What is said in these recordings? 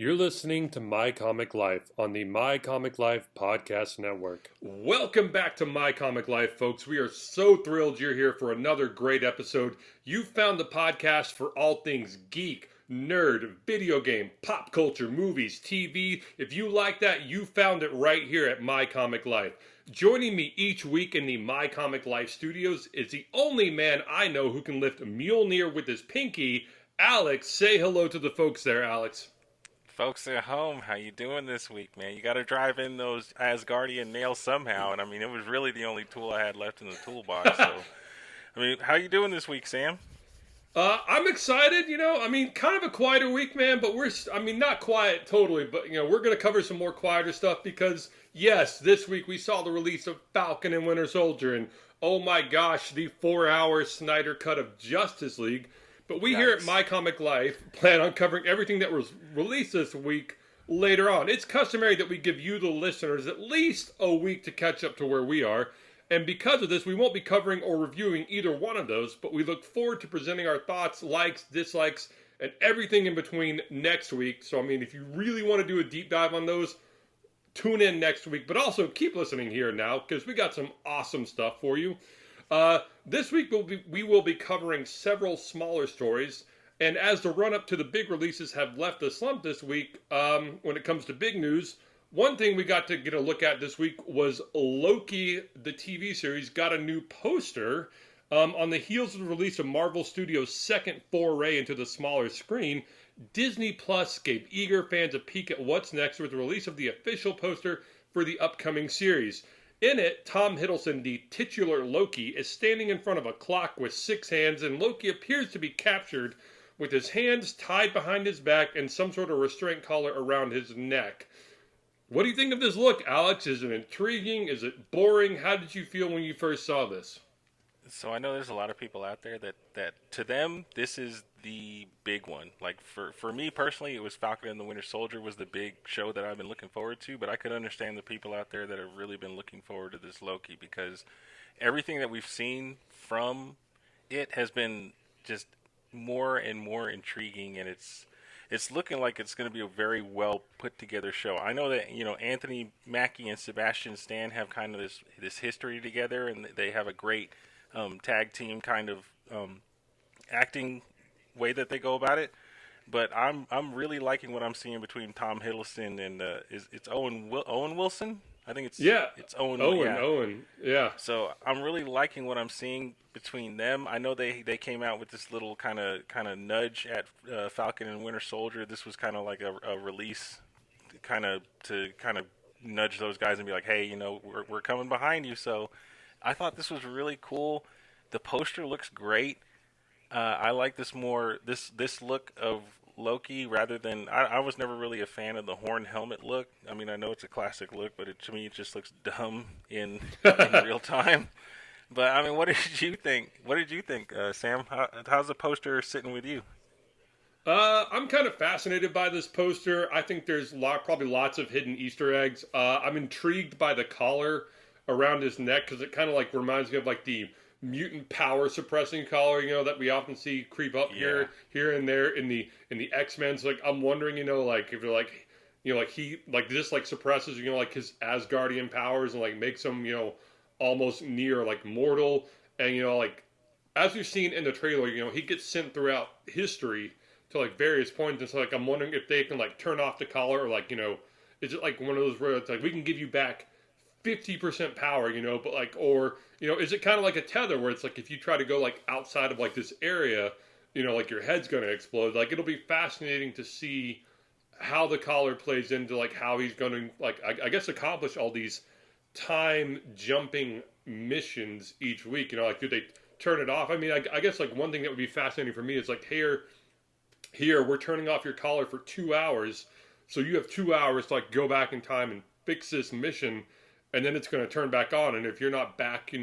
You're listening to My Comic Life on the My Comic Life Podcast Network. Welcome back to My Comic Life, folks. We are so thrilled you're here for another great episode. You found the podcast for all things geek, nerd, video game, pop culture, movies, TV. If you like that, you found it right here at My Comic Life. Joining me each week in the My Comic Life studios is the only man I know who can lift Mjolnir with his pinky, Alex. Say hello to the folks there, Alex. Folks at home, how you doing this week, man? You got to drive in those Asgardian nails somehow, and I mean, it was really the only tool I had left in the toolbox. So, I mean, how you doing this week, Sam? I'm excited, kind of a quieter week, man, but not quiet totally, but, we're going to cover some more quieter stuff because, yes, this week we saw the release of Falcon and Winter Soldier, and oh my gosh, the 4-hour Snyder cut of Justice League. But we here at My Comic Life plan on covering everything that was released this week later on. It's customary that we give you, the listeners, at least a week to catch up to where we are. And because of this, we won't be covering or reviewing either one of those, but we look forward to presenting our thoughts, likes, dislikes, and everything in between next week. So, if you really want to do a deep dive on those, tune in next week. But also keep listening here now, because we got some awesome stuff for you. This week we will be covering several smaller stories, and as the run-up to the big releases have left a slump this week, when it comes to big news, one thing we got to get a look at this week was Loki, the TV series, got a new poster. On the heels of the release of Marvel Studios' second foray into the smaller screen, Disney Plus gave eager fans a peek at what's next with the release of the official poster for the upcoming series. In it, Tom Hiddleston, the titular Loki, is standing in front of a clock with 6 hands, and Loki appears to be captured with his hands tied behind his back and some sort of restraint collar around his neck. What do you think of this look, Alex? Is it intriguing? Is it boring? How did you feel when you first saw this? So I know there's a lot of people out there that to them, this is the big one. Like, for me personally, it was Falcon and the Winter Soldier was the big show that I've been looking forward to, but I could understand the people out there that have really been looking forward to this Loki, because everything that we've seen from it has been just more and more intriguing, and it's looking like it's going to be a very well put together show. I know that, Anthony Mackie and Sebastian Stan have kind of this history together, and they have a great tag team kind of acting way that they go about it. But I'm really liking what I'm seeing between Tom Hiddleston and it's Owen Wilson. I think it's Owen. Yeah. So I'm really liking what I'm seeing between them. I know they came out with this little kind of nudge at Falcon and Winter Soldier. This was kind of like a release, to nudge those guys and be like, hey, we're coming behind you. So I thought this was really cool. The poster looks great. I like this look of Loki rather than I was never really a fan of the horn helmet look. I mean, I know it's a classic look, but to me it just looks dumb in real time. But what did you think? What did you think, Sam? How's the poster sitting with you? I'm kind of fascinated by this poster. I think there's probably lots of hidden Easter eggs. I'm intrigued by the collar around his neck because it kind of reminds me of the mutant power suppressing collar, that we often see creep up here and there in the X-Men. So I'm wondering, if they're he this suppresses his Asgardian powers and makes him almost near mortal. And as we've seen in the trailer, he gets sent throughout history to various points. And so I'm wondering if they can turn off the collar or is it one of those where it's we can give you back 50% power, but or is it kind of like a tether where it's if you try to go outside of this area, your head's going to explode. It'll be fascinating to see how the collar plays into how he's going to I guess accomplish all these time jumping missions each week. Do they turn it off? I guess one thing that would be fascinating for me is here we're turning off your collar for 2 hours, so you have 2 hours to go back in time and fix this mission. And then it's going to turn back on, and if you're not back,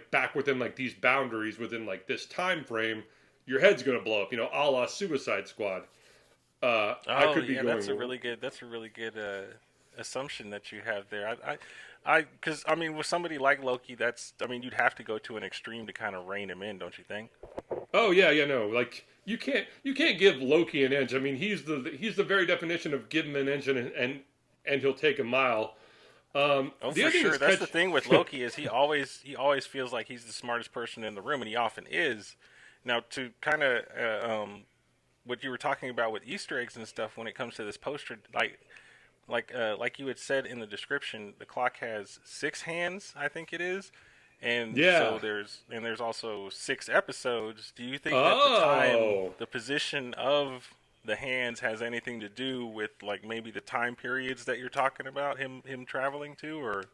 back within these boundaries within this time frame, your head's going to blow up, a la Suicide Squad. I could be going. That's a really good assumption that you have there. Because I mean, with somebody like Loki, I mean, you'd have to go to an extreme to kind of rein him in, don't you think? Oh yeah, yeah, no, like you can't give Loki an inch. I mean, he's the very definition of give him an inch and he'll take a mile. Oh, The for other thing sure. is That's the catch. thing with Loki is he always feels like he's the smartest person in the room, and he often is. Now, to kind of what you were talking about with Easter eggs and stuff when it comes to this poster, like you had said in the description, the clock has 6 hands, I think it is, and so Yeah. there's also 6 episodes. Do you think that Oh. the position of the hands has anything to do with like maybe the time periods that you're talking about him traveling to, or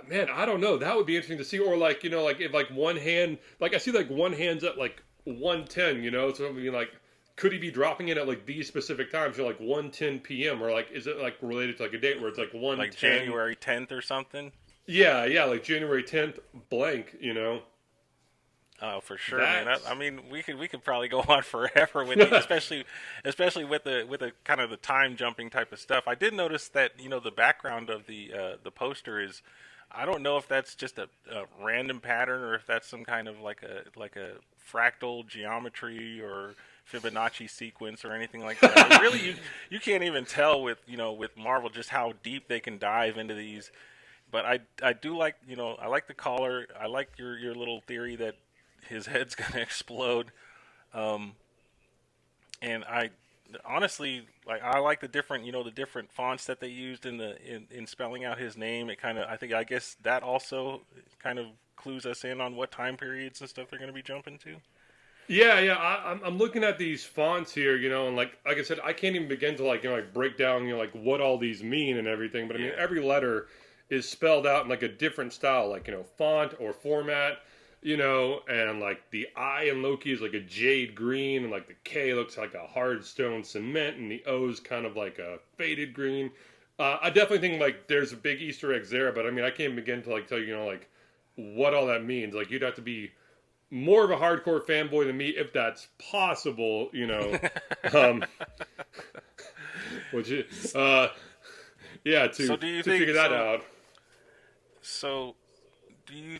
Man, I don't know. That would be interesting to see. Or like, like if like one hand, like I see like one hand's at like 1:10. So I mean, like, could he be dropping it at like these specific times? Like 1:10 p.m. Or like, is it like related to like a date where it's like like 1:10? January 10th or something? Yeah, yeah, like January 10th blank. Oh, for sure, man. I, That's I mean, we could probably go on forever with the, especially with the kind of the time jumping type of stuff. I did notice that the background of the poster is, I don't know if that's just a random pattern or if that's some kind of like a fractal geometry or Fibonacci sequence or anything like that. It really, you can't even tell with Marvel just how deep they can dive into these. But I do like I like the collar. I like your little theory that his head's gonna explode. Um, and I honestly I like the different the different fonts that they used in spelling out his name. It kind of I guess that also kind of clues us in on what time periods and stuff they're going to be jumping to. yeah, yeah. I'm looking at these fonts here, and like I said, I can't even begin to like like break down like what all these mean and everything. But I mean, Yeah, every letter is spelled out in like a different style, like font or format. And like the I in Loki is like a jade green, and like the K looks like a hard stone cement, and the O is kind of like a faded green. I definitely think like there's a big Easter eggs there, but I mean, I can't begin to like tell you, like what all that means. Like you'd have to be more of a hardcore fanboy than me if that's possible. Um, which yeah, so to do you to think figure that out. so do you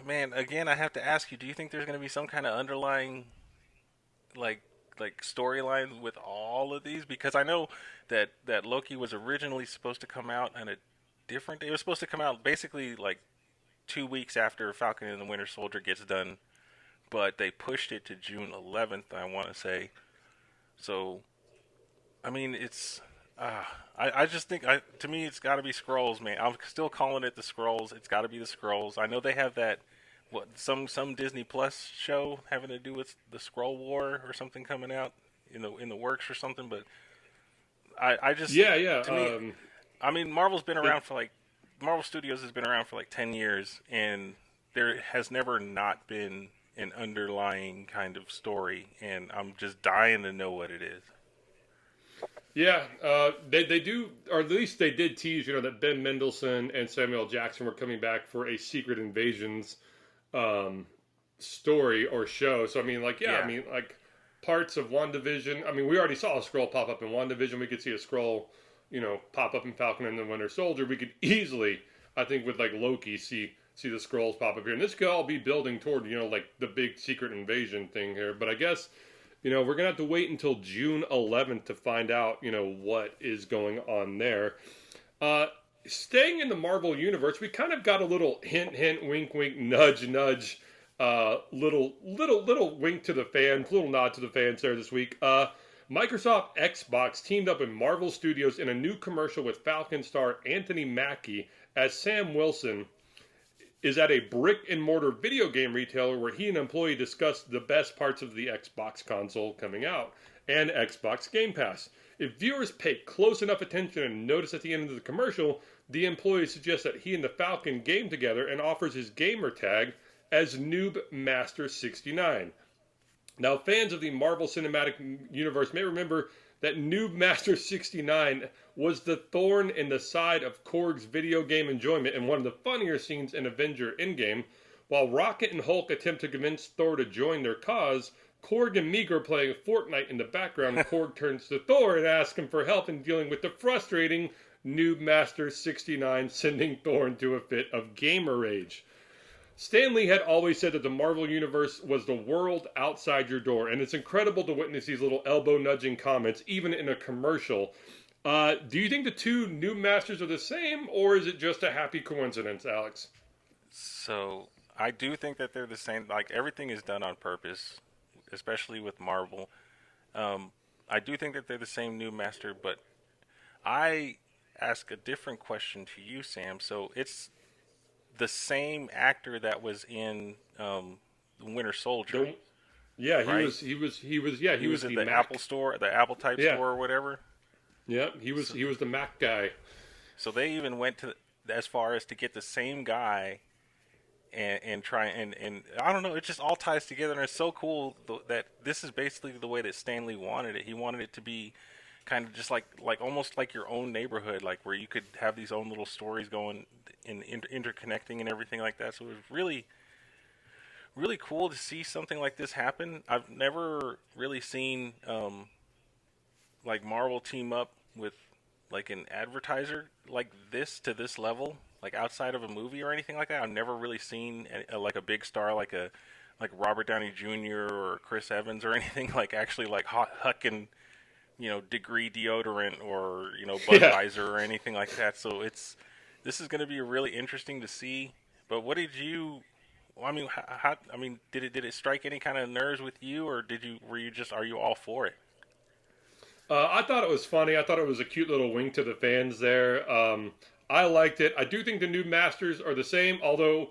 man, again, I have to ask you, do you think there's going to be some kind of underlying like storylines with all of these? Because I know that Loki was originally supposed to come out on a different day. It was supposed to come out basically like 2 weeks after Falcon and the Winter Soldier gets done, but they pushed it to June 11th, I want to say. So, I mean, it's I just think to me it's got to be Skrulls, man. I'm still calling it the Skrulls. It's got to be the Skrulls. I know they have that some Disney Plus show having to do with the Skrull War or something coming out in the works or something, but I just Yeah, yeah. to me, I mean, It, Marvel Studios has been around for like 10 years, and there has never not been an underlying kind of story, and I'm just dying to know what it is. Yeah, they do, or at least they did tease, that Ben Mendelsohn and Samuel Jackson were coming back for a Secret Invasions um, story or show. So I mean, like, yeah, I Yeah, mean, like parts of WandaVision. I mean, we already saw a scroll pop up in WandaVision. We could see a scroll, pop up in Falcon and the Winter Soldier. We could easily, I think, with like Loki, see the scrolls pop up here, and this could all be building toward like the big Secret Invasion thing here. But I guess we're gonna have to wait until June 11th to find out what is going on there. Uh, Staying in the Marvel universe, we kind of got a little hint, hint, wink, wink, nudge, nudge, little wink to the fans, little nod to the fans there this week. Microsoft Xbox teamed up with Marvel Studios in a new commercial with Falcon star Anthony Mackie as Sam Wilson is at a brick and mortar video game retailer where he and an employee discuss the best parts of the Xbox console coming out and Xbox Game Pass. If viewers pay close enough attention and notice at the end of the commercial, the employee suggests that he and the Falcon game together and offers his gamer tag as Noob Master 69. Now, fans of the Marvel Cinematic Universe may remember that Noob Master 69 was the thorn in the side of Korg's video game enjoyment in one of the funnier scenes in Avenger Endgame. While Rocket and Hulk attempt to convince Thor to join their cause, Korg and Meek are playing Fortnite in the background, and Korg turns to Thor and asks him for help in dealing with the frustrating Noob Master 69, sending Thor into a fit of gamer rage. Stan Lee had always said that the Marvel Universe was the world outside your door, and it's incredible to witness these little elbow-nudging comments, even in a commercial. Do you think the two new masters are the same, or is it just a happy coincidence, Alex? So I do think that they're the same. Like everything is done on purpose, especially with Marvel. I do think that they're the same new master, but I ask a different question to you, Sam. So it's the same actor that was in Winter Soldier, The, yeah, he right? was. Yeah, He he was was at the the Apple Mac. store, the Apple type Yeah, store or whatever. yeah, he was. So, He was the Mac guy. so they even went to as far as to get the same guy and try and I don't know. It just all ties together, and it's so cool that this is basically the way that Stanley wanted it. He wanted it to be kind of just like almost like your own neighborhood, like where you could have these own little stories going and interconnecting and everything like that. So it was really cool to see something like this happen. I've never really seen like Marvel team up with like an advertiser like this to this level, like outside of a movie or anything like that. I've never really seen like a big star like Robert Downey Jr. or Chris Evans or anything like actually like hucking degree deodorant or Yeah. Budweiser or anything like that. So this is going to be really interesting to see. But what did you? Well, I mean, I mean, did it strike any kind of nerves with you, or were you just are you all for it? I thought it was funny. I thought it was a cute little wink to the fans there. I liked it. I do think the new masters are the same, although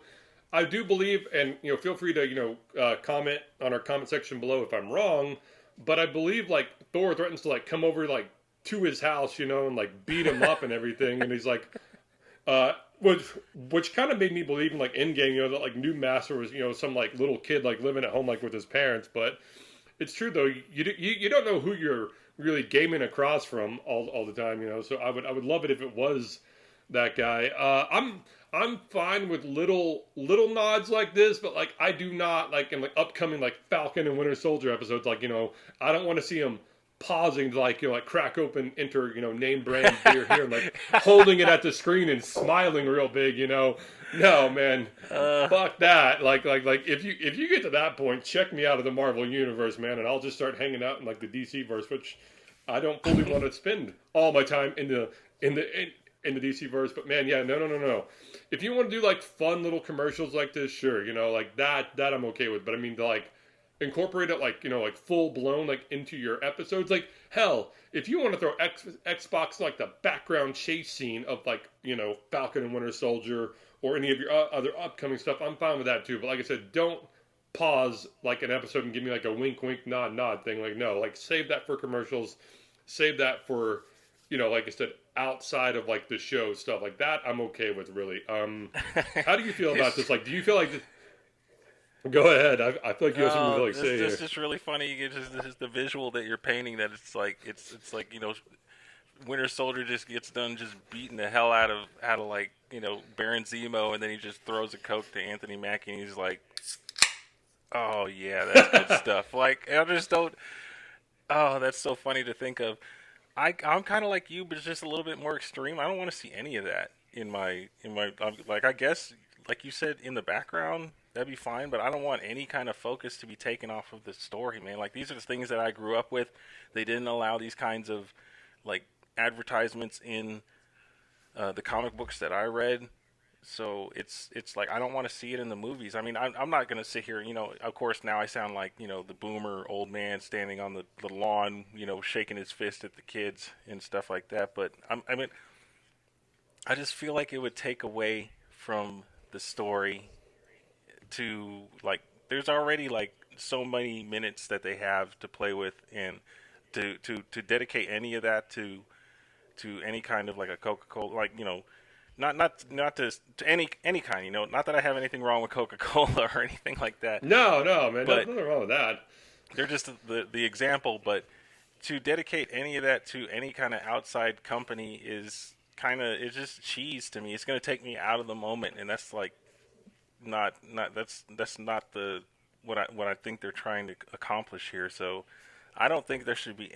I do believe, and feel free to comment on our comment section below if I'm wrong. But I believe like Thor threatens to like come over like to his house, and like beat him up and everything, and he's like, uh, which kind of made me believe in like Endgame, that like new master was some like little kid like living at home like with his parents, but. It's true though. You don't know who you're really gaming across from all the time. So I would love it if it was that guy. I'm fine with little nods like this, but like I do not like in like upcoming like Falcon and Winter Soldier episodes. Like I don't want to see him pausing to like crack open enter name brand beer here and like holding it at the screen and smiling real big. No man, Uh, fuck that. Like if you get to that point, check me out of the Marvel universe, man, and I'll just start hanging out in like the DC verse, which I don't fully want to spend all my time in the DC verse. But man, yeah, no. If you want to do like fun little commercials like this, sure, like that I'm okay with. But I mean, to like incorporate it like like full blown like into your episodes, like hell, if you want to throw Xbox like the background chase scene of like Falcon and Winter Soldier or any of your other upcoming stuff, I'm fine with that too. But like I said, don't pause like an episode and give me like a wink wink nod nod thing. Like no, like save that for commercials, save that for like I said, outside of like the show stuff like that. I'm okay with really. How do you feel about it's this? Like, do you feel like this? Go ahead. I feel like you have something to like this say this here. is really funny. This is the visual that you're painting. That it's like Winter Soldier just gets done just beating the hell out of like Baron Zemo, and then he just throws a coke to Anthony Mackie, and he's like, "Oh yeah, that's good stuff." Like I just don't. Oh, that's so funny to think of. I'm kind of like you, but it's just a little bit more extreme. I don't want to see any of that in my like I guess like you said in the background that'd be fine, but I don't want any kind of focus to be taken off of the story, man. Like these are the things that I grew up with. They didn't allow these kinds of like advertisements in the comic books that I read. So it's like I don't want to see it in the movies. I mean, I'm not gonna sit here. Of course, now I sound like the boomer old man standing on the lawn, shaking his fist at the kids and stuff like that. But I mean, I just feel like it would take away from the story to like. There's already like so many minutes that they have to play with, and to dedicate any of that to any kind of like a Coca-Cola, like not to any kind, not that I have anything wrong with Coca-Cola or anything like that, No, man, but nothing wrong with that. they're just the example. But to dedicate any of that to any kind of outside company is it's just cheese to me. It's going to take me out of the moment, and that's like not that's not what I think they're trying to accomplish here. So I don't think there should be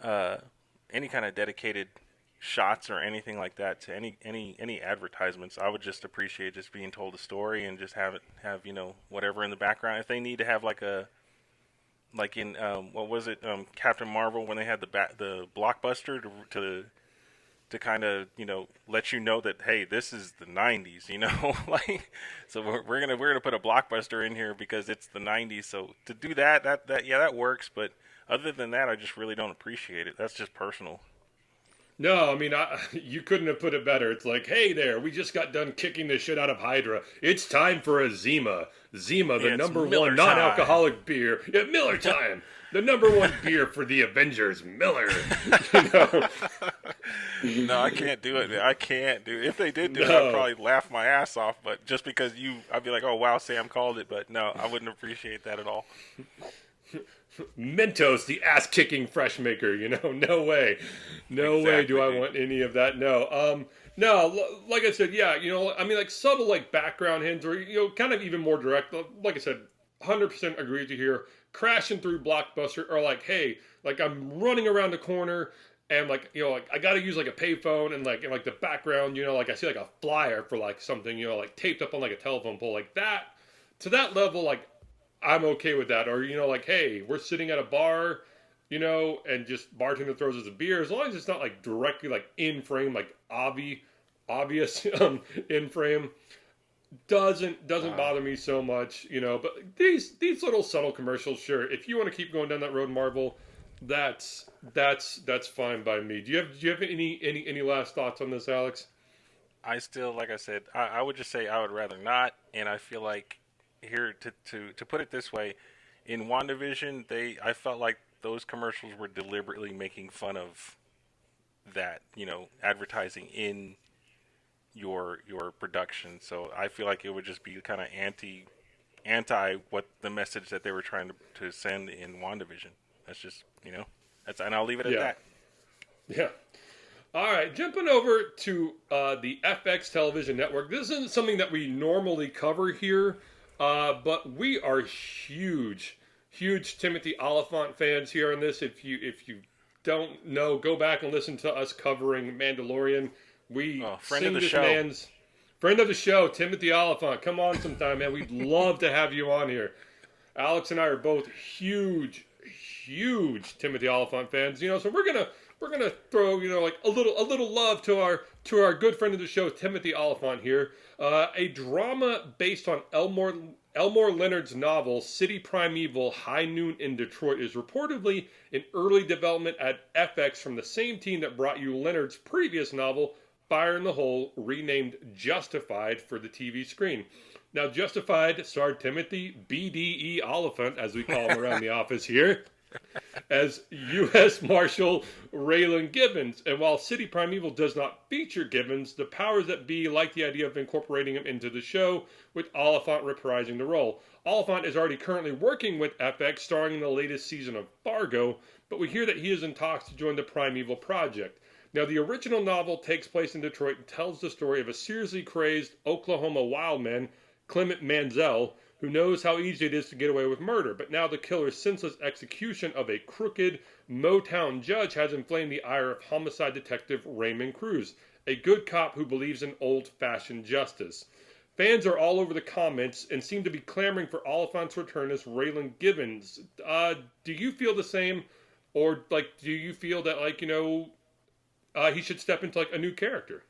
uh, any kind of dedicated shots or anything like that to any advertisements. I would just appreciate just being told a story and just have whatever in the background. If they need to have like in what was it, Captain Marvel, when they had the blockbuster to kind of let you know that, hey, this is the 90s, like, so we're gonna put a blockbuster in here because it's the 90s. So to do that yeah, that works, but other than that, I just really don't appreciate it. That's just personal. No, I mean, you couldn't have put it better. It's like, hey there, we just got done kicking the shit out of Hydra. It's time for a Zima. Zima, the It's number Miller one time. non-alcoholic beer. Yeah, Miller time. The number one beer for the Avengers, Miller. You know? No, I can't do it, man. I can't do it. If they did do it, I'd No. probably laugh my ass off. But just because I'd be like, oh wow, Sam called it. But no, I wouldn't appreciate that at all. Mentos, the ass-kicking fresh maker. No way, no way do Exactly, I dude. want any of that. No, no. Like I said, yeah, I mean, like subtle, like background hints, or kind of even more direct. Like I said, 100% agree with you here. Crashing through Blockbuster, or like, hey, like I'm running around the corner. And like like I got to use like a payphone, and like the background, like I see like a flyer for like something, like taped up on like a telephone pole, like that. To that level, like I'm okay with that. Or like, hey, we're sitting at a bar, and just bartender throws us a beer, as long as it's not like directly like in frame, like obvious in frame, doesn't Uh, bother me so much, But these little subtle commercials, sure. If you want to keep going down that road, Marvel, that's fine by me. Do you have any last thoughts on this, Alex? I still, like I said, I would just say I would rather not. And I feel like here to put it this way, in WandaVision, I felt like those commercials were deliberately making fun of that, advertising in your production. So I feel like it would just be kind of anti what the message that they were trying to send in WandaVision. That's just and I'll leave it at Yeah, that. yeah. All right, jumping over to the FX television network. This isn't something that we normally cover here, but we are huge Timothy Olyphant fans here on this. If you don't know, go back and listen to us covering Mandalorian. We Oh, friend of sing the this show. man's friend of the show, Timothy Olyphant. Come on sometime, man. We'd love to have you on here. Alex and I are both huge Timothy Olyphant fans. So we're gonna throw like a little love to our good friend of the show, Timothy Olyphant here. A drama based on Elmore Leonard's novel City Primeval: High Noon in Detroit is reportedly in early development at FX from the same team that brought you Leonard's previous novel Fire in the Hole, renamed Justified for the TV screen. Now, Justified starred Timothy BDE Oliphant, as we call him around the office here, as U.S. Marshal Raylan Givens. And while City Primeval does not feature Givens, the powers that be like the idea of incorporating him into the show, with Oliphant reprising the role. Oliphant is already currently working with FX, starring in the latest season of Fargo, but we hear that he is in talks to join the Primeval project. Now, the original novel takes place in Detroit and tells the story of a seriously crazed Oklahoma wildman, Clement Manzel, who knows how easy it is to get away with murder. But now the killer's senseless execution of a crooked Motown judge has inflamed the ire of homicide detective Raymond Cruz, a good cop who believes in old-fashioned justice. Fans are all over the comments and seem to be clamoring for Oliphant's return as Raylan Givens. Do you feel the same, or like, do you feel that he should step into like a new character?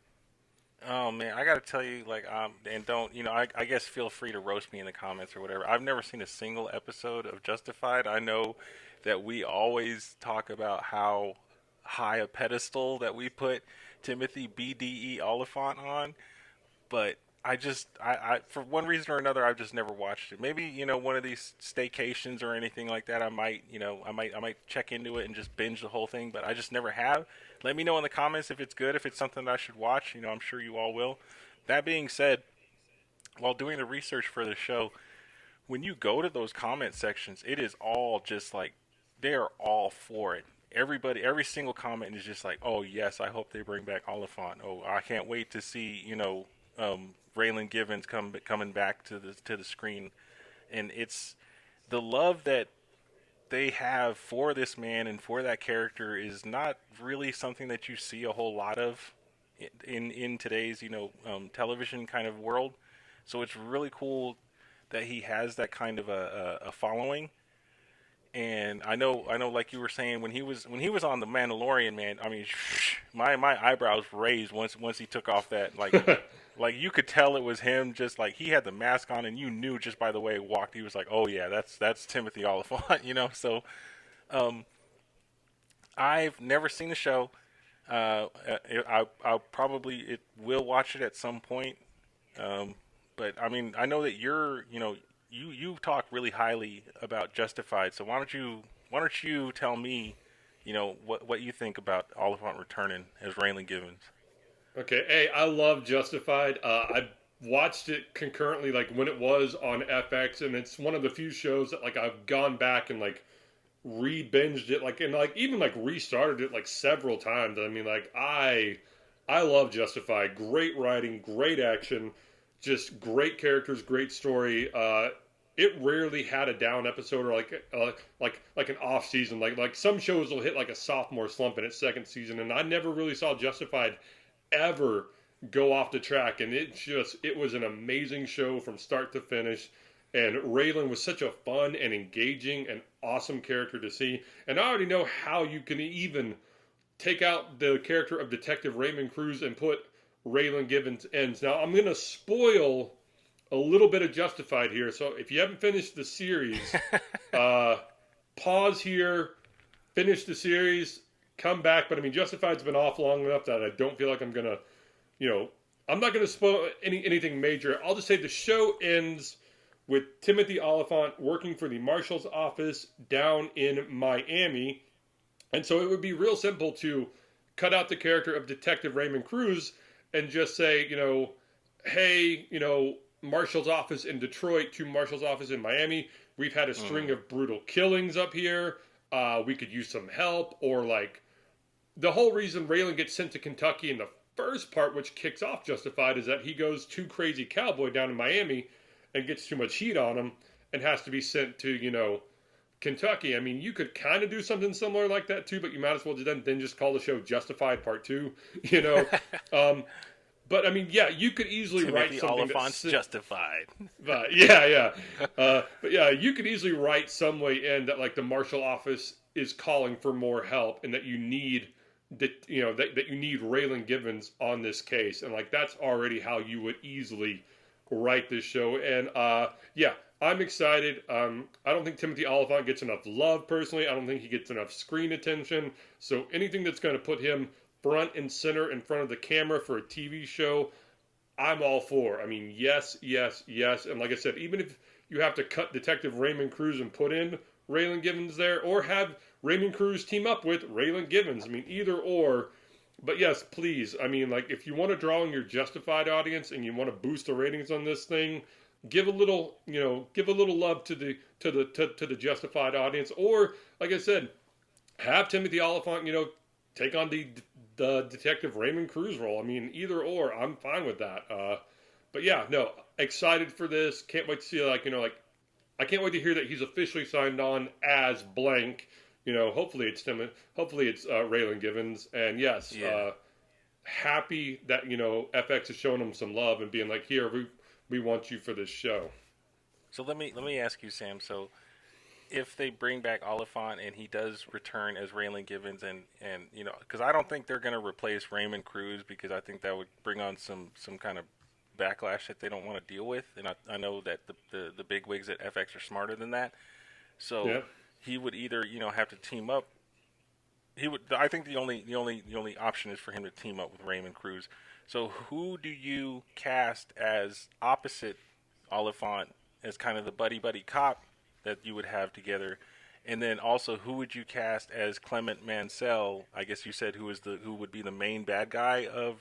Oh man, I gotta tell you, like, and don't, I guess feel free to roast me in the comments or whatever. I've never seen a single episode of Justified. I know that we always talk about how high a pedestal that we put Timothy BDE Oliphant on, but for one reason or another, I've just never watched it. Maybe one of these staycations or anything like that, I might check into it and just binge the whole thing. But I just never have. Let me know in the comments if it's good, if it's something that I should watch. I'm sure you all will. That being said, while doing the research for the show, when you go to those comment sections, it is all just like they are all for it. Everybody, every single comment is just like, "Oh yes, I hope they bring back Oliphant. Oh, I can't wait to see Raylan Givens coming back to the screen." and it's the love that they have for this man and for that character is not really something that you see a whole lot of in today's television kind of world. So it's really cool that he has that kind of a following. And I know, like you were saying, when he was on the Mandalorian, man. I mean, my eyebrows raised once he took off that like you could tell it was him. Just like he had the mask on, and you knew just by the way he walked, he was like, oh yeah, that's Timothy Olyphant, So um, I've never seen the show. I'll probably will watch it at some point. But I mean, I know that you talk really highly about Justified. So why don't you tell me, what you think about Oliphant returning as Raylan Givens? Okay, hey, I love Justified. I watched it concurrently, like when it was on FX, and it's one of the few shows that like I've gone back and like re-binged it, like and like even like restarted it like several times. I mean, like I love Justified. Great writing, great action, just great characters, great story. It rarely had a down episode or like an off season. Like some shows will hit like a sophomore slump in its second season, and I never really saw Justified ever go off the track. And it was an amazing show from start to finish. And Raylan was such a fun and engaging and awesome character to see. And I already know how you can even take out the character of Detective Raymond Cruz and put Raylan Givens ends. Now, I'm going to spoil a little bit of Justified here. So if you haven't finished the series, pause here, finish the series, come back. But I mean, Justified's been off long enough that I don't feel like I'm going to, I'm not going to spoil anything major. I'll just say the show ends with Timothy Olyphant working for the marshal's office down in Miami. And so it would be real simple to cut out the character of Detective Raymond Cruz and just say, hey, marshal's office in Detroit to marshal's office in Miami. We've had a string of brutal killings up here. We could use some help. Or like the whole reason Raylan gets sent to Kentucky in the first part, which kicks off Justified, is that he goes too crazy cowboy down in Miami and gets too much heat on him and has to be sent to, Kentucky. I mean, you could kind of do something similar like that too, but you might as well then just call the show Justified Part 2, But I mean, yeah, you could easily write something Oliphant's Justified. But yeah. But yeah, you could easily write some way in that like the marshal office is calling for more help and that you need that you need Raylan Givens on this case, and like that's already how you would easily write this show. And yeah, I'm excited. I don't think Timothy Olyphant gets enough love personally. I don't think he gets enough screen attention. So anything that's going to put him front and center in front of the camera for a TV show, I'm all for. I mean, yes. And like I said, even if you have to cut Detective Raymond Cruz and put in Raylan Givens there, or have Raymond Cruz team up with Raylan Givens, I mean, either or. But yes, please. I mean, like, if you want to draw in your Justified audience and you want to boost the ratings on this thing, give a little love to the Justified audience. Or, like I said, have Timothy Olyphant, take on the Detective Raymond Cruz role. I mean, either or, I'm fine with that. But yeah, no, excited for this. Can't wait to see, I can't wait to hear that he's officially signed on as blank. Hopefully it's Raylan Givens. And yes, happy that, FX is showing him some love and being like, here, we want you for this show. So let me ask you, Sam. So if they bring back Oliphant and he does return as Raylan Givens, and because I don't think they're going to replace Raymond Cruz, because I think that would bring on some kind of backlash that they don't want to deal with, and I know that the big wigs at FX are smarter than that. So he would either have to team up. I think the only option is for him to team up with Raymond Cruz. So who do you cast as opposite Oliphant, as kind of the buddy cop that you would have together? And then also, who would you cast as Clement Mansell? I guess you said who would be the main bad guy of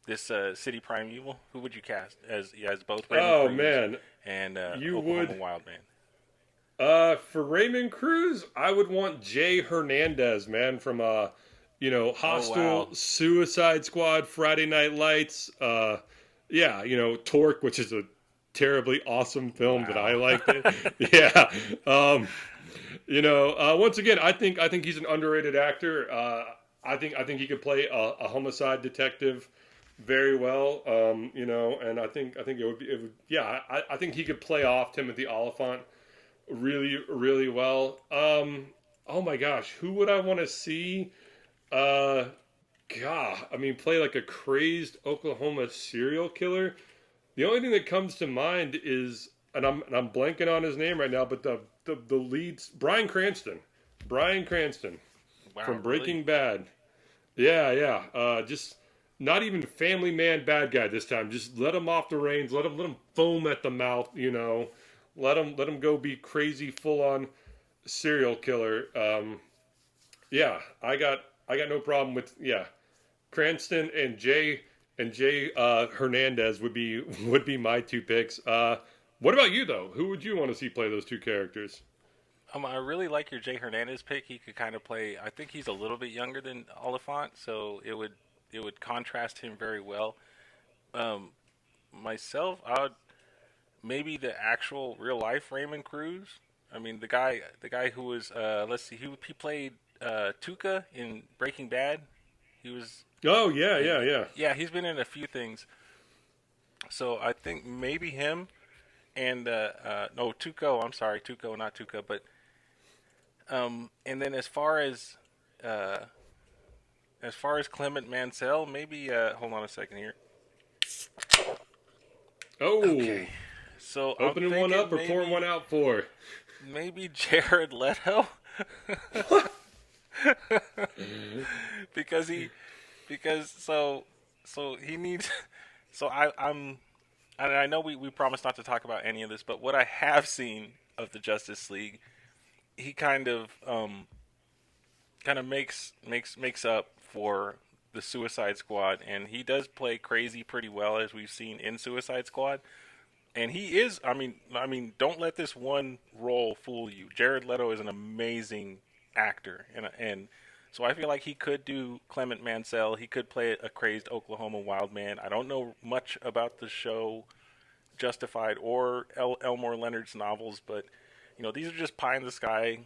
this City Primeval. Who would you cast as both Raymond Cruz and Oklahoma Wildman? For Raymond Cruz, I would want Jay Hernandez, man, from Hostel, Suicide Squad, Friday Night Lights. Torque, which is a terribly awesome film that I Wow. liked it. Yeah. Once again, I think he's an underrated actor. I think he could play a homicide detective very well. And I think it would yeah. I think he could play off Timothy Olyphant really really well. Oh my gosh, who would I want to see? Uh, God, I mean, play like a crazed Oklahoma serial killer. The only thing that comes to mind is, and I'm blanking on his name right now, but the leads Bryan Cranston Wow, from really? Breaking Bad. Yeah, yeah. Just not even family man bad guy this time. Just let him off the reins. Let him foam at the mouth. Let him go be crazy full on serial killer. Yeah, I got no problem with Cranston and Jay Hernandez would be my two picks. What about you though? Who would you want to see play those two characters? I really like your Jay Hernandez pick. He could kind of play. I think he's a little bit younger than Oliphant, so it would contrast him very well. Um, Myself, I would maybe the actual real life Raymond Cruz. I mean, the guy who was let's see, he played Tuca in Breaking Bad. He was Oh yeah, yeah, yeah. yeah, he's been in a few things. So I think maybe him and no Tuco. I'm sorry, Tuco, not Tuca. But and then uh, as far as Clement Mansell, maybe hold on a second here. Oh, Okay, so I'm opening one thinking up or pouring one out for? maybe Jared Leto because he because so he needs so I'm and I know we promised not to talk about any of this, but what I have seen of the Justice League, he kind of makes up for the Suicide Squad, and he does play crazy pretty well as we've seen in Suicide Squad. And he is, I mean, don't let this one role fool you. Jared Leto is an amazing actor, and so I feel like he could do Clement Mansell. He could play a crazed Oklahoma wild man. I don't know much about the show Justified or Elmore Leonard's novels, but these are just pie in the sky.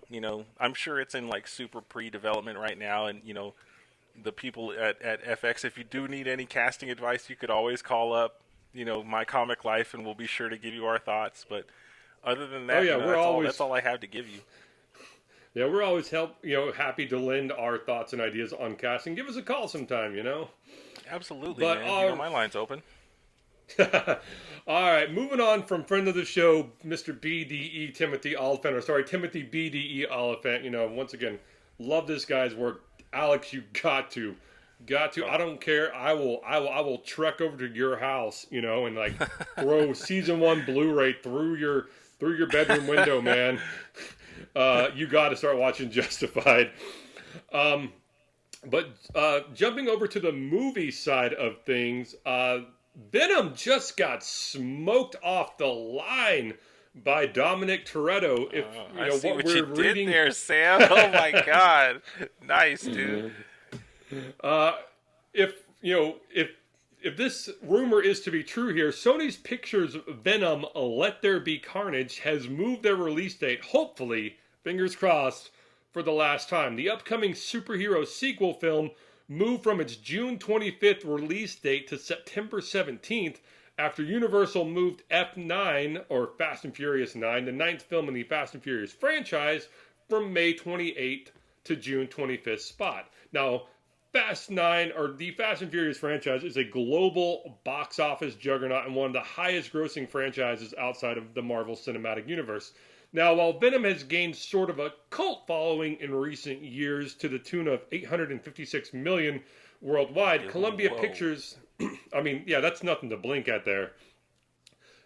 I'm sure it's in like super pre-development right now, and the people at FX. If you do need any casting advice, you could always call up, My Comic Life, and we'll be sure to give you our thoughts. But other than Oh that, yeah, we're that's always all I have to give you. yeah we're always happy to lend our thoughts and ideas on casting. Give us a call sometime. Absolutely, But man. My line's open. all right, moving on from friend of the show, Mr. BDE Timothy Olyphant, or sorry, Timothy BDE Olyphant. Once again, love this guy's work. Alex, you got to. Oh, I don't care. I will trek over to your house, and like throw season one Blu-ray through your bedroom window, man. You got to start watching Justified. Um, but jumping over to the movie side of things, Venom just got smoked off the line by Dominic Toretto. If I see what what you we're did reading, there, Sam. Oh my God, nice, dude. uh, if this rumor is to be true here, Sony's Pictures Venom: Let There Be Carnage has moved their release date. Hopefully, fingers crossed, for the last time. The upcoming superhero sequel film moved from its June 25th release date to September 17th after Universal moved F9, or Fast and Furious 9, the ninth film in the Fast and Furious franchise, from May 28th to June 25th spot. Now, Fast 9, or the Fast and Furious franchise, is a global box office juggernaut and one of the highest grossing franchises outside of the Marvel Cinematic Universe. Now, while Venom has gained sort of a cult following in recent years to the tune of 856 million worldwide, Columbia Whoa. Pictures, I mean, yeah, that's nothing to blink at there.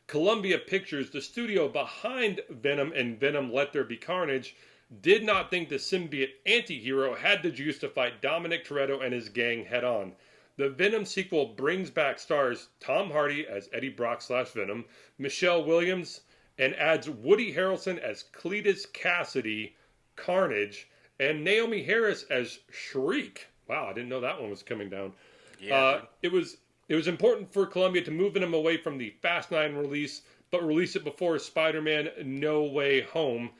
Columbia Pictures, the studio behind Venom and Venom Let There Be Carnage, did not think the symbiote anti-hero had the juice to fight Dominic Toretto and his gang head on. The Venom sequel brings back stars Tom Hardy as Eddie Brock / Venom, Michelle Williams, and adds Woody Harrelson as Cletus Cassidy, Carnage, and Naomi Harris as Shriek. Wow, I didn't know that one was coming down. Yeah, dude. It was important for Columbia to move Venom away from the Fast 9 release but release it before Spider-Man No Way Home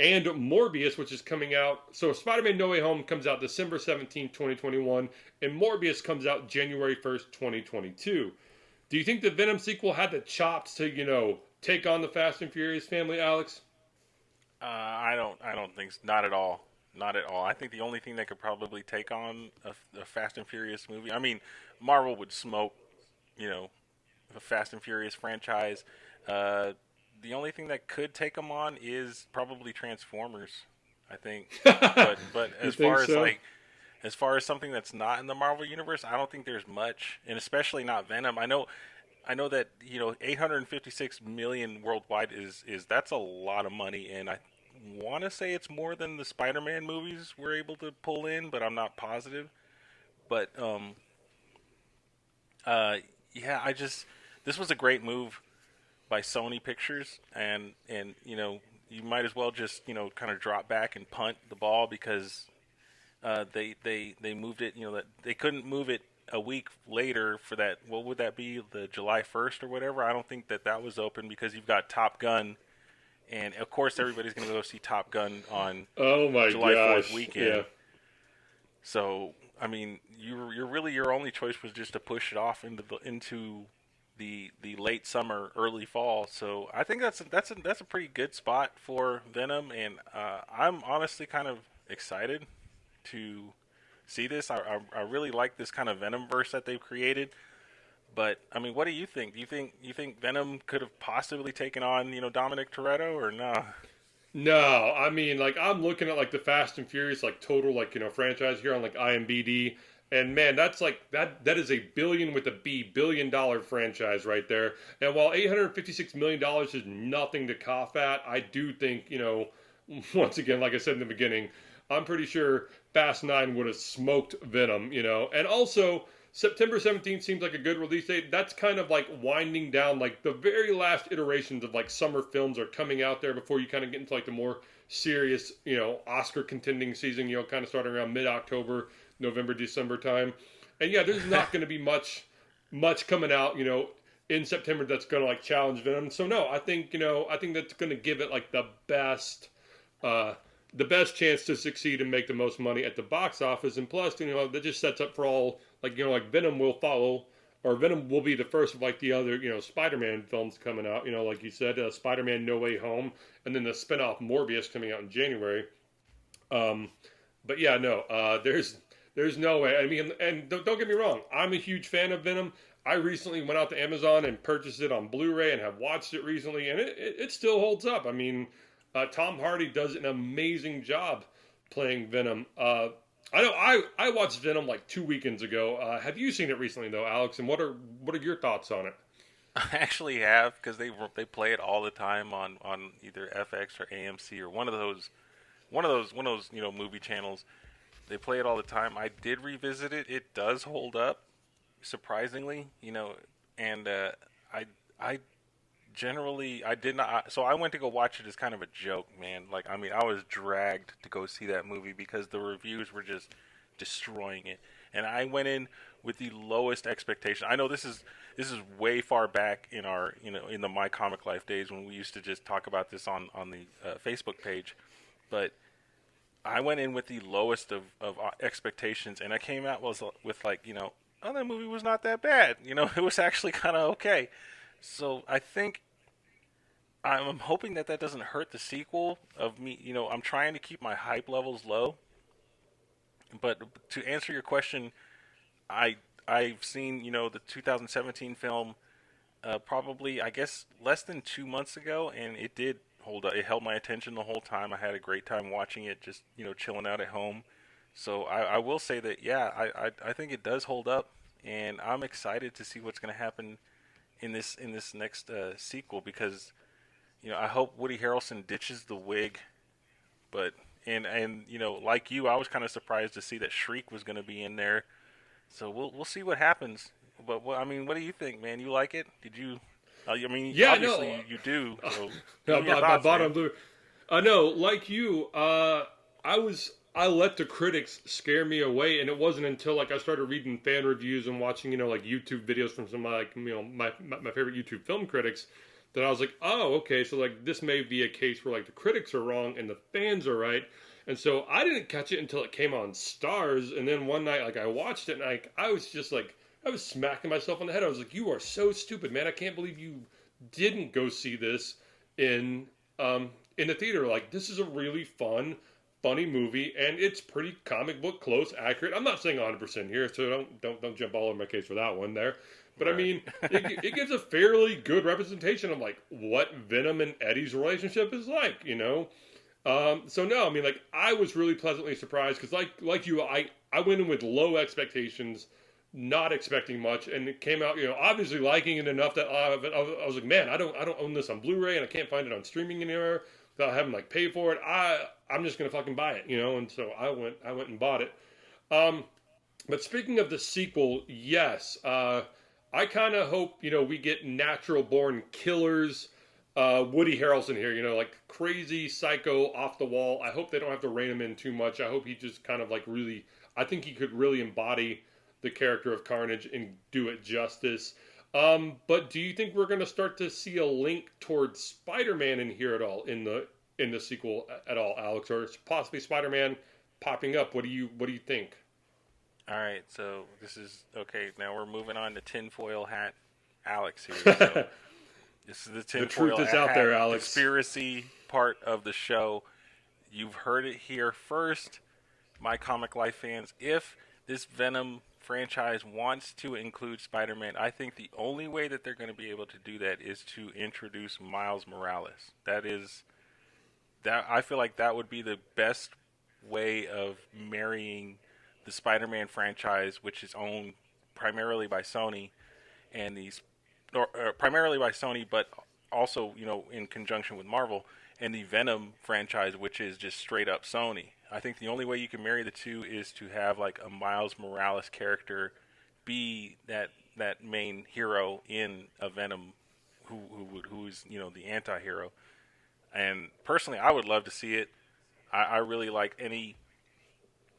and Morbius, which is coming out. So Spider-Man No Way Home comes out December 17th, 2021, and Morbius comes out January 1st, 2022. Do you think the Venom sequel had the chops to, take on the Fast and Furious family, Alex? I don't think so. Not at all. Not at all. I think the only thing that could probably take on a Fast and Furious movie. I mean, Marvel would smoke, you know, a Fast and Furious franchise. Uh, the only thing that could take them on is probably Transformers. I think, but You as think far as so? something that's not in the Marvel universe, I don't think there's much, and especially not Venom. I know that 856 million worldwide is that's a lot of money, and I want to say it's more than the Spider-Man movies were able to pull in, but I'm not positive. But uh, yeah, this was a great move by Sony Pictures, and you might as well just kind of drop back and punt the ball because they moved it. That they couldn't move it a week later for that. What would that be? The July 1st or whatever. I don't think that was open because you've got Top Gun, and of course everybody's going to go see Top Gun on Oh my July 4th gosh. weekend. Yeah. So I mean, you're really your only choice was just to push it off into the late summer, early fall. So I think that's a pretty good spot for Venom, and I'm honestly kind of excited to see this. I really like this kind of Venom verse that they've created. But I mean, what do you think? Do you think Venom could have possibly taken on Dominic Toretto or no? No, I mean, like I'm looking at like the Fast and Furious like total like franchise here on like IMDb, and man, that's like that is a billion with a billion-dollar franchise right there. And while $856 million is nothing to cough at, I do think once again, like I said in the beginning, I'm pretty sure Fast 9 would have smoked Venom, and also. September 17th seems like a good release date. That's kind of like winding down, like the very last iterations of like summer films are coming out there before you kind of get into like the more serious, Oscar contending season, kind of starting around mid October, November, December time. And yeah, there's not going to be much coming out, in September that's going to like challenge Venom. So no, I think that's going to give it like uh, the best chance to succeed and make the most money at the box office. And plus, that just sets up for all like like Venom will follow, or Venom will be the first of like the other Spider-Man films coming out. Like you said, Spider-Man No Way Home, and then the spinoff Morbius coming out in January. Um, but yeah, no, there's no way. I mean, and don't get me wrong, I'm a huge fan of Venom. I recently went out to Amazon and purchased it on Blu-ray and have watched it recently, and it still holds up. I mean, Tom Hardy does an amazing job playing Venom. I know I watched Venom like 2 weekends ago. Have you seen it recently though, Alex? And what are your thoughts on it? I actually have because they play it all the time on either FX or AMC or one of those movie channels. They play it all the time. I did revisit it. It does hold up surprisingly, and I generally I did not. So I went to go watch it as kind of a joke, man. Like I mean, I was dragged to go see that movie because the reviews were just destroying it, and I went in with the lowest expectation. I know this is way far back in our in the My Comic Life days when we used to just talk about this on the Facebook page, but I went in with the lowest of expectations, and I came out with like oh, that movie was not that bad. It was actually kind of okay. So I think I'm hoping that doesn't hurt the sequel of me. I'm trying to keep my hype levels low. But to answer your question, I I've seen the 2017 film probably I guess less than 2 months ago, and it did hold up. It held my attention the whole time. I had a great time watching it, just chilling out at home. So I will say that yeah, I think it does hold up, and I'm excited to see what's going to happen in this next sequel because I hope Woody Harrelson ditches the wig, but and like you, I was kind of surprised to see that Shriek was going to be in there. So we'll see what happens. But I mean, what do you think, man? You like it? Did you? I mean, Yeah, obviously no, you do. So I, give me your I thoughts, bought man. on Blu. No, like you, I let the critics scare me away, and it wasn't until like I started reading fan reviews and watching like YouTube videos from some of my like my favorite YouTube film critics then I was like, oh, okay, so like this may be a case where like the critics are wrong and the fans are right. And so I didn't catch it until it came on Stars, and then one night like I watched it and I was just like I was smacking myself on the head. I was like, you are so stupid, man. I can't believe you didn't go see this in in the theater. Like this is a really funny movie, and it's pretty comic book close, accurate. I'm not saying 100% here, so don't jump all over my case for that one there. But I Right. mean, it gives a fairly good representation of like what Venom and Eddie's relationship is like, you know. So no, I mean, like I was really pleasantly surprised because like you, I went in with low expectations, not expecting much, and it came out, you know, obviously liking it enough that I was like, man, I don't own this on Blu-ray and I can't find it on streaming anywhere without having like paid for it. I'm just gonna fucking buy it, you know. And so I went and bought it. Um, but speaking of the sequel, yes, I kind of hope we get natural born killers. Woody Harrelson here, like crazy psycho off the wall. I hope they don't have to rein him in too much. I hope he just kind of like really. I think he could really embody the character of Carnage and do it justice. But do you think we're going to start to see a link towards Spider-Man in here at all in the sequel at all, Alex, or possibly Spider-Man popping up? What do you think? All right, so this is okay. Now we're moving on to tinfoil hat Alex here. So this is the The truth tinfoil is out hat there, Alex. conspiracy part of the show. You've heard it here first, my Comic Life fans. If this Venom franchise wants to include Spider-Man, I think the only way that they're going to be able to do that is to introduce Miles Morales. That I feel like that would be the best way of marrying the Spider-Man franchise, which is owned primarily by Sony, and primarily by Sony, but also in conjunction with Marvel, and the Venom franchise, which is just straight up Sony. I think the only way you can marry the two is to have like a Miles Morales character be that main hero in a Venom who's the anti-hero. And personally, I would love to see it. I really like any,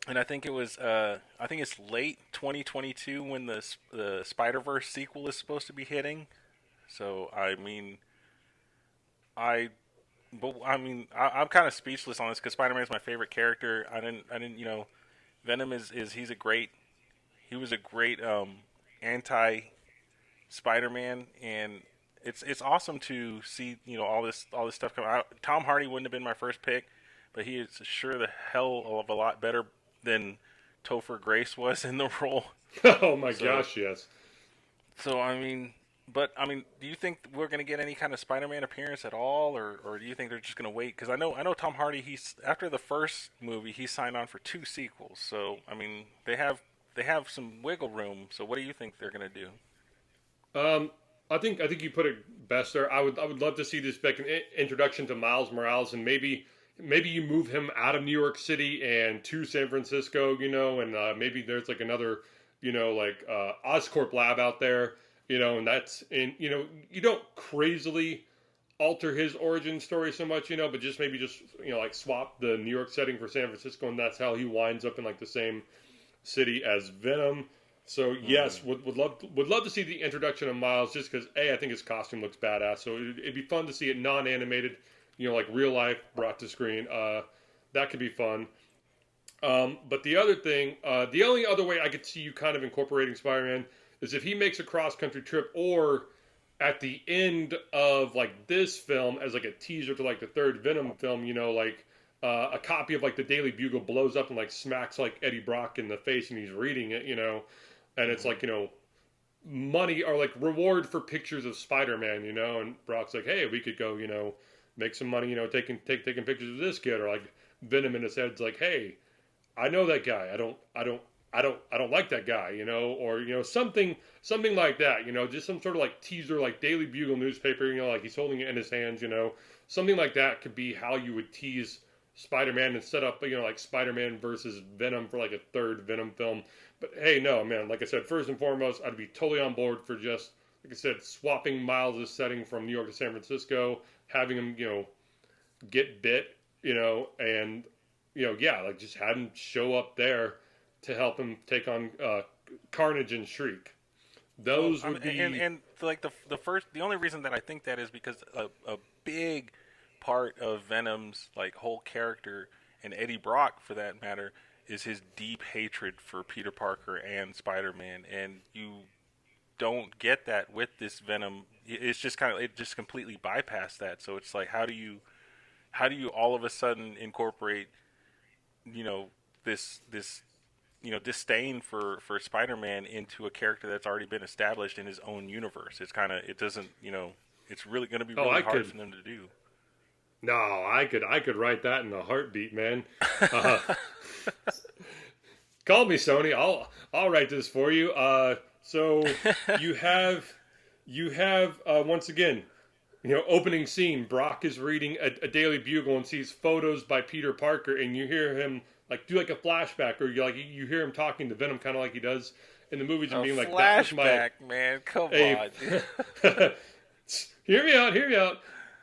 and I think I think it's late 2022 when the Spider Verse sequel is supposed to be hitting. So I mean, I'm kind of speechless on this because Spider Man is my favorite character. I didn't, Venom is he was a great anti Spider Man, and it's awesome to see all this stuff come out. Tom Hardy wouldn't have been my first pick, but he is sure the hell of a lot better than Topher Grace was in the role. Oh my So gosh, yes. but do you think we're going to get any kind of Spider-Man appearance at all, or do you think they're just going to wait? Because I know Tom Hardy. He's after the first movie, he signed on for two sequels. So I mean, they have some wiggle room. So what do you think they're going to do? Um, I think you put it best there. I would love to see this like an introduction to Miles Morales, and maybe you move him out of New York City and to San Francisco, and maybe there's like another, like Oscorp lab out there, and that's and you don't crazily alter his origin story so much, but just like swap the New York setting for San Francisco, and that's how he winds up in like the same city as Venom. So Mm-hmm. yes, would love to see the introduction of Miles just because I think his costume looks badass. So it'd be fun to see it non-animated, like real life brought to screen. That could be fun. But the other thing, the only other way I could see you kind of incorporating Spider-Man is if he makes a cross-country trip, or at the end of like this film as like a teaser to like the third Venom film, like a copy of like the Daily Bugle blows up and like smacks like Eddie Brock in the face and he's reading it, and it's Mm-hmm. like money or like reward for pictures of Spider-Man, and Brock's like, hey, we could go, make some money, taking pictures of this kid, or like Venom in his head's like, hey, I know that guy. I don't like that guy, or something like that, just some sort of like teaser, like Daily Bugle newspaper, like he's holding it in his hands, something like that could be how you would tease Spider-Man and set up, like Spider-Man versus Venom for like a third Venom film. But hey, no, man, like I said, first and foremost, I'd be totally on board for just, like I said, swapping Miles' setting from New York to San Francisco, having him, get bit, and yeah, like just have him show up there to help him take on Carnage and Shriek. Well, Those would and be. the only reason that I think that is because a big part of Venom's like whole character, and Eddie Brock for that matter, is his deep hatred for Peter Parker and Spider-Man, and you don't get that with this Venom. It's just kind of, it just completely bypassed that. So it's like, how do you all of a sudden incorporate, this disdain for Spider-Man into a character that's already been established in his own universe? It's kind of, it doesn't, it's really going to be really hard for them to do. No, I could write that in a heartbeat, man. Call me, Sony. I'll write this for you. So you have once again, opening scene. Brock is reading a Daily Bugle and sees photos by Peter Parker, and you hear him like do like a flashback, or you hear him talking to Venom, kind of like he does in the movies, and being like, "Flashback, man, come on." Hear me out.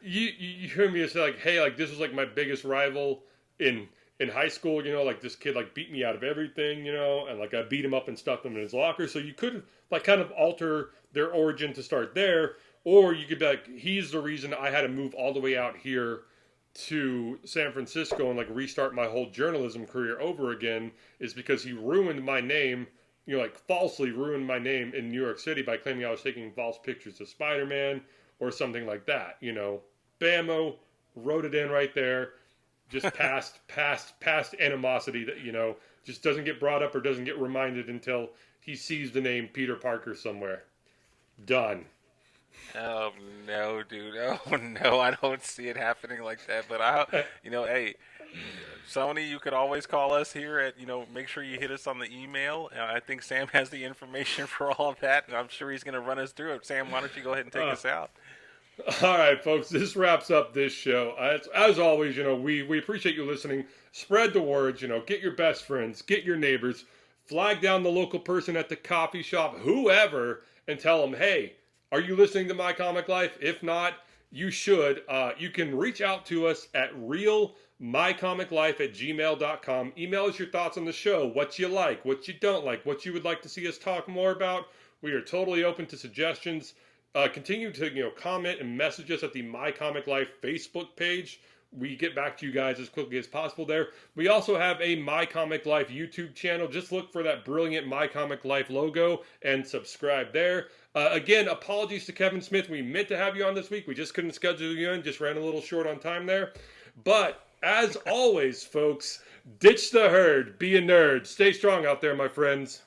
You hear me say like, hey, like this was like my biggest rival in high school, like this kid like beat me out of everything, and like I beat him up and stuffed him in his locker. So you could like kind of alter their origin to start there, or you could be like, he's the reason I had to move all the way out here to San Francisco and like restart my whole journalism career over again, is because he ruined my name, like falsely ruined my name in New York City by claiming I was taking false pictures of Spider-Man or something like that, Bammo, wrote it in right there. Just past animosity that, just doesn't get brought up or doesn't get reminded until he sees the name Peter Parker somewhere. Done. Oh no, dude. Oh no, I don't see it happening like that. But hey, Sony, you could always call us here at, make sure you hit us on the email. I think Sam has the information for all of that, and I'm sure he's going to run us through it. Sam, why don't you go ahead and take us out? All right, folks, this wraps up this show. As always, we appreciate you listening. Spread the word, get your best friends, get your neighbors, flag down the local person at the coffee shop, whoever, and tell them, hey, are you listening to My Comic Life? If not, you should. You can reach out to us at realmycomiclife@gmail.com. Email us your thoughts on the show, what you like, what you don't like, what you would like to see us talk more about. We are totally open to suggestions. Continue to comment and message us at the My Comic Life Facebook page. We get back to you guys as quickly as possible there. We also have a My Comic Life YouTube channel. Just look for that brilliant My Comic Life logo and subscribe there. Again, apologies to Kevin Smith. We meant to have you on this week. We just couldn't schedule you in. Just ran a little short on time there. But as always, folks, ditch the herd. Be a nerd. Stay strong out there, my friends.